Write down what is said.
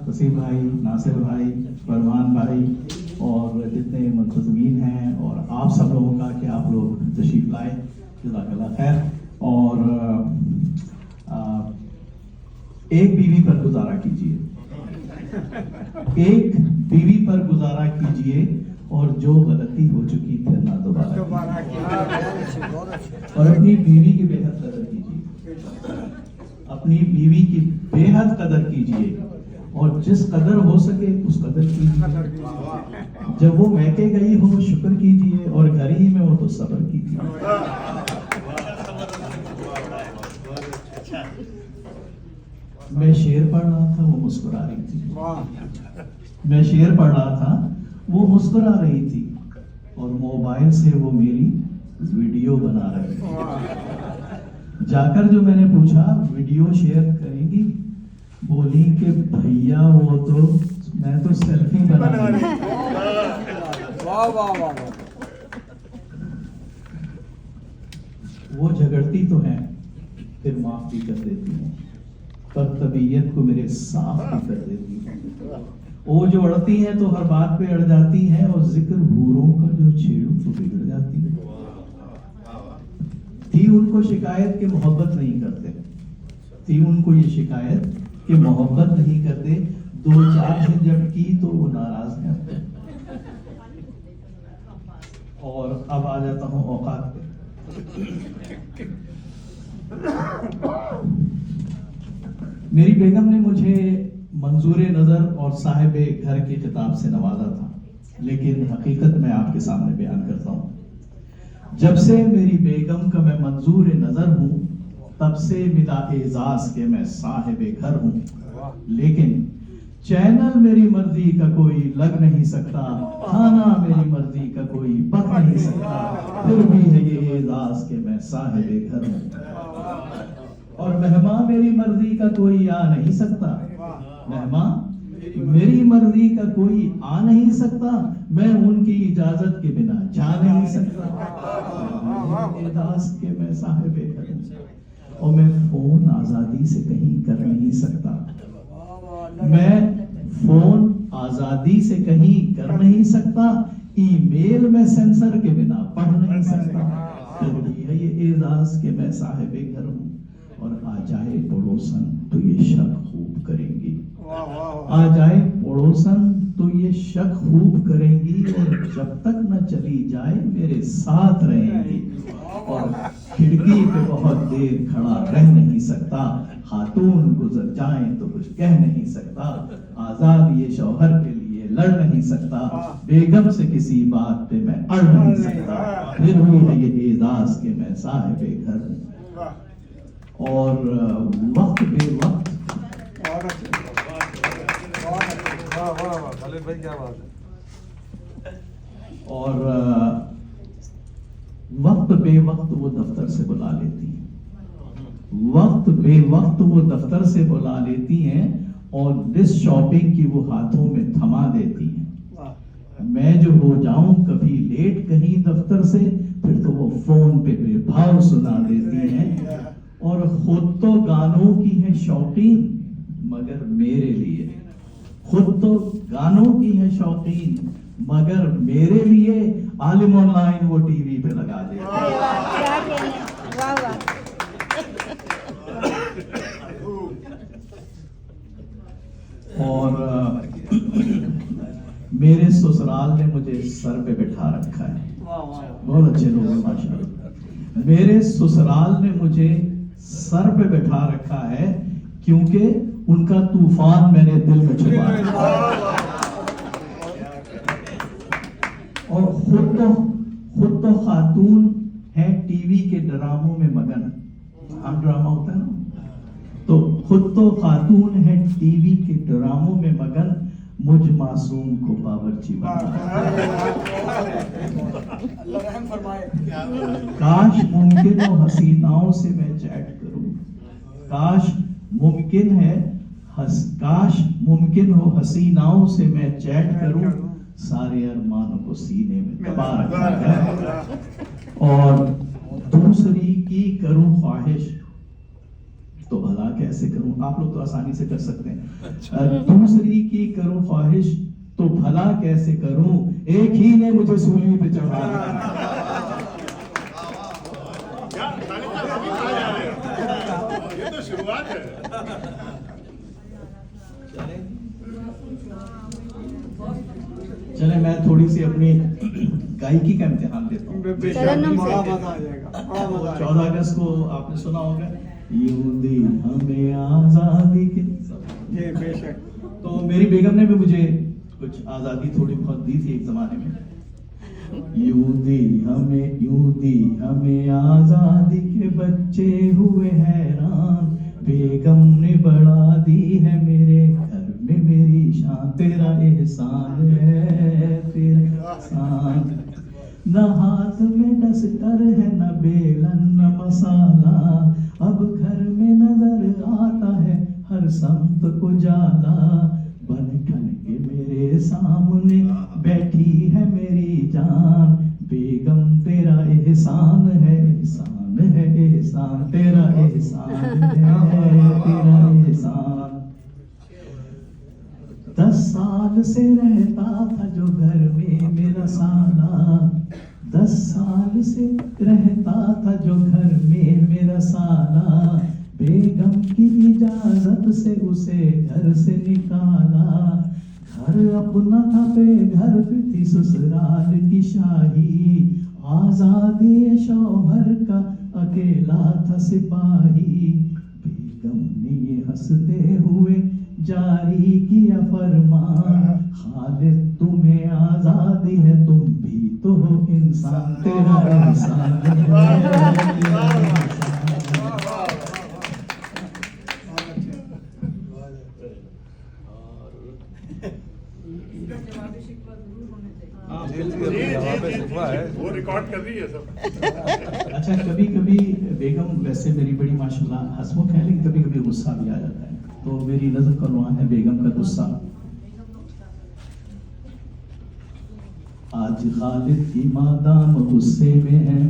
वसीम भाई, नासिर भाई, फरमान भाई और जितने मुंतज़मीन हैं और आप सब लोगों का कि आप लोग तशरीफ लाए, जज़ाकल्लाह खैर। और एक बीवी पर गुजारा कीजिए, एक बीवी पर गुजारा कीजिए और जो गलती हो चुकी फिर ना दोबारा कीजिए। और अपनी बीवी की बेहद कदर कीजिए, अपनी बीवी की बेहद कदर कीजिए और जिस कदर हो सके उस कदर कीजिए। जब वो मैके गई हो शुक्र कीजिए और घर ही में हो तो सब्र कीजिए। मैं शेर पढ़ रहा था, वो मुस्कुरा रही थी। मैं शेर पढ़ रहा था, वो मुस्कुरा रही थी और मोबाइल से वो मेरी वीडियो बना रही थी। जाकर जो मैंने पूछा वीडियो शेयर करेंगी, बोली कि भैया वो तो मैं तो सेल्फी बना रही हूं। वाह वाह वाह। वो झगड़ती तो है फिर माफ भी कर देती है, पर तबीयत को मेरे साफ भी कर देती है। वो जो अड़ती है तो हर बात पे अड़ जाती है और जिक्र हूरों का जो छेड़ू तो बिगड़ जाती है। थी उनको शिकायत कि मोहब्बत नहीं करते, थी उनको ये शिकायत कि मोहब्बत नहीं करते, दो चार से जब की तो वो नाराज हैं। और अब आ जाता हूं औकात पे। मेरी बेगम ने मुझे मंजूरे नजर और साहिबे घर की खिताब से नवाजा था, लेकिन हकीकत मैं आपके सामने बयान करता हूं। जब से मेरी बेगम का मैं मंजूर नजर हूं, तब से मिला एजाज के मैं साहिबे घर हूं। लेकिन चैनल मेरी मर्जी का कोई लग नहीं सकता, खाना मेरी मर्जी का कोई पक नहीं सकता, फिर भी है ये एजाज के मैं साहिबे घर हूं। और मेहमान मेरी मर्जी का कोई आ नहीं सकता, मेहमान मेरी मर्जी का कोई आ नहीं सकता, मैं उनकी इजाजत के बिना जा नहीं सकता। एजाज के मैं साहिबे घर हूं और मैं फोन आजादी से कहीं कर नहीं सकता, मैं फोन आजादी से कहीं कर नहीं सकता, ईमेल में सेंसर के बिना पढ़ नहीं सकता। फिर भी है ये एजाज के मैं साहिबे घर हूं। और आ जाए पड़ोसन तो ये शक खूब करेंगी, आ जाए पड़ोसन तो ये शक खूब करेंगी, और जब तक न चली जाए मेरे साथ रहेंगी। और खिड़की पे बहुत देर खड़ा रह नहीं सकता, खातून गुजर जाए तो कुछ कह नहीं सकता, आजाद ये शौहर के लिए लड़ नहीं सकता, बेगम से किसी बात पे मैं अड़ नहीं सकता, फिर भी है ये एजाज के मैं साहिबे घर हूं। और वक्त बेवक्त भाई क्या बात है। और वक्त बेवक्त वो दफ्तर से बुला लेती हैं, वक्त बेवक्त वो दफ्तर से बुला लेती हैं और लिस्ट शॉपिंग की वो हाथों में थमा देती हैं। मैं जो हो जाऊं कभी लेट कहीं दफ्तर से, फिर तो वो फोन पे बेभाव सुना देती हैं। और खुद तो गानों की है शौकीन मगर मेरे लिए, खुद तो गानों की है शौकीन मगर मेरे लिए आलिम ऑनलाइन वो टीवी पे लगा दे। और मेरे ससुराल ने मुझे सर पे बिठा रखा है, बहुत अच्छे लोग हैं माशाल्लाह। मेरे ससुराल ने मुझे सर पे बिठा रखा है क्योंकि उनका तूफान मैंने दिल में छुपा रखा है। और खुद तो खातून है टीवी के ड्रामों में मगन, हम ड्रामा होता है ना, तो खुद तो खातून है टीवी के ड्रामों में मगन, मुझ मासूम को बावर्ची बना। काश मुमकिन हो हसीनाओं से मैं चैट करूं, काश मुमकिन हो हसीनाओं से मैं चैट करूं, सारे अरमानों को सीने में दबा रखा है। और दूसरी की करूं ख्वाहिश तो भला कैसे करूं। आप लोग तो आसानी से कर सकते हैं। दूसरी की करूं ख्वाहिश तो भला कैसे करूं, एक ही ने मुझे सूली पे चढ़ाया। ये तो शुरुआत है। चले मैं थोड़ी सी अपनी गायकी का इम्तिहान देता हूँ। तरन्नुम से बड़ा मजा आ जाएगा, बड़ा मजा आएगा। 14 अगस्त को आपने सुना होगा, यूं दी हमें आजादी के। ये बेशक। तो मेरी बेगम ने भी मुझे कुछ आजादी थोड़ी बहुत दी थी एक जमाने में। यूं दी हमें आजादी के बच्चे हुए हैरान, बेगम ने बढ़ा दी है मेरे घर में मेरी शान। तेरा एहसान है, तेरा एहसान। न हाथ में डस्टर है न बेलन न मसाला, अब घर में नजर आता है हर समत उजाला। बन ठन के मेरे सामने बैठी है मेरी जान, बेगम तेरा एहसान है, एहसान है, एहसान। तेरा एहसान है, तेरा एहसान। 10 साल से रहता था जो घर में मेरा साला, 10 साल से रहता था जो घर में मेरा साला, बेगम की इजाजत से उसे घर से निकाला। घर अपना था घर पे थी ससुराल की शाही, आजादी शौहर का अकेला था सिपाही। बेगम ने ये हंसते हुए जारी किया फरमान, खालिद तुम्हें आजादी है तुम भी तो हो इंसान। तेरा इंसान वो रिकॉर्ड कर रही है सब। अच्छा, कभी कभी बेगम वैसे मेरी बड़ी माशाल्लाह हंसमुख है, लेकिन कभी कभी गुस्सा भी आ जाता है। तो मेरी नजर का रुआन है बेगम का गुस्सा। आज खालिद की मादाम गुस्से में है,